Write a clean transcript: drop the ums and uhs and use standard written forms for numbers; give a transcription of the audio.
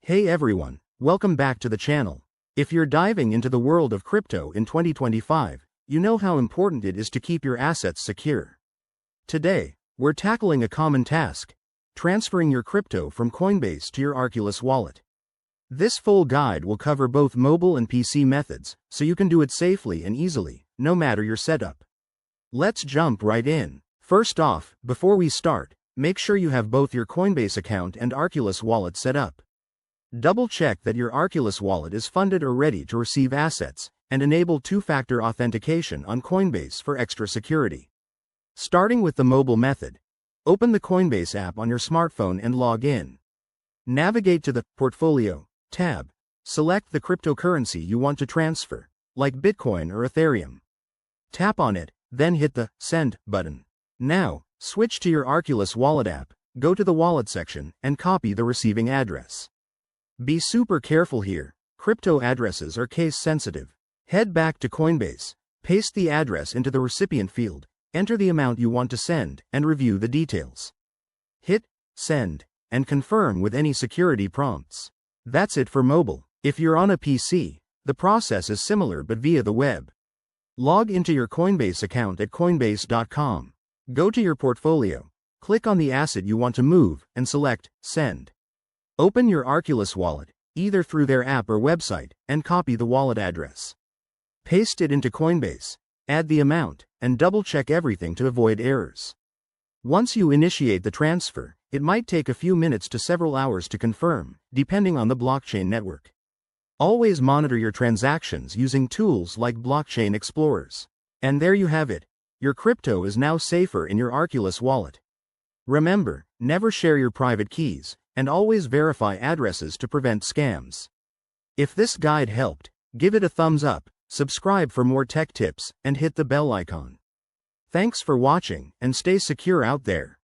Hey everyone, welcome back to the channel. If you're diving into the world of crypto in 2025, you know how important it is to keep your assets secure. Today, we're tackling a common task: transferring your crypto from Coinbase to your Arculus wallet. This full guide will cover both mobile and PC methods, so you can do it safely and easily, no matter your setup. Let's jump right in. First off, before we start, make sure you have both your Coinbase account and Arculus wallet set up. Double-check that your Arculus wallet is funded or ready to receive assets, and enable two-factor authentication on Coinbase for extra security. Starting with the mobile method, open the Coinbase app on your smartphone and log in. Navigate to the Portfolio tab. Select the cryptocurrency you want to transfer, like Bitcoin or Ethereum. Tap on it, then hit the Send button. Now, switch to your Arculus wallet app, go to the wallet section, and copy the receiving address. Be super careful here, crypto addresses are case sensitive. Head back to Coinbase, paste the address into the recipient field, enter the amount you want to send, and review the details. Hit Send, and confirm with any security prompts. That's it for mobile. If you're on a PC, the process is similar but via the web. Log into your Coinbase account at coinbase.com. Go to your portfolio, click on the asset you want to move, and select Send. Open your Arculus wallet, either through their app or website, and copy the wallet address. Paste it into Coinbase, add the amount, and double-check everything to avoid errors. Once you initiate the transfer, it might take a few minutes to several hours to confirm, depending on the blockchain network. Always monitor your transactions using tools like blockchain explorers. And there you have it. Your crypto is now safer in your Arculus wallet. Remember, never share your private keys, and always verify addresses to prevent scams. If this guide helped, give it a thumbs up, subscribe for more tech tips, and hit the bell icon. Thanks for watching, and stay secure out there.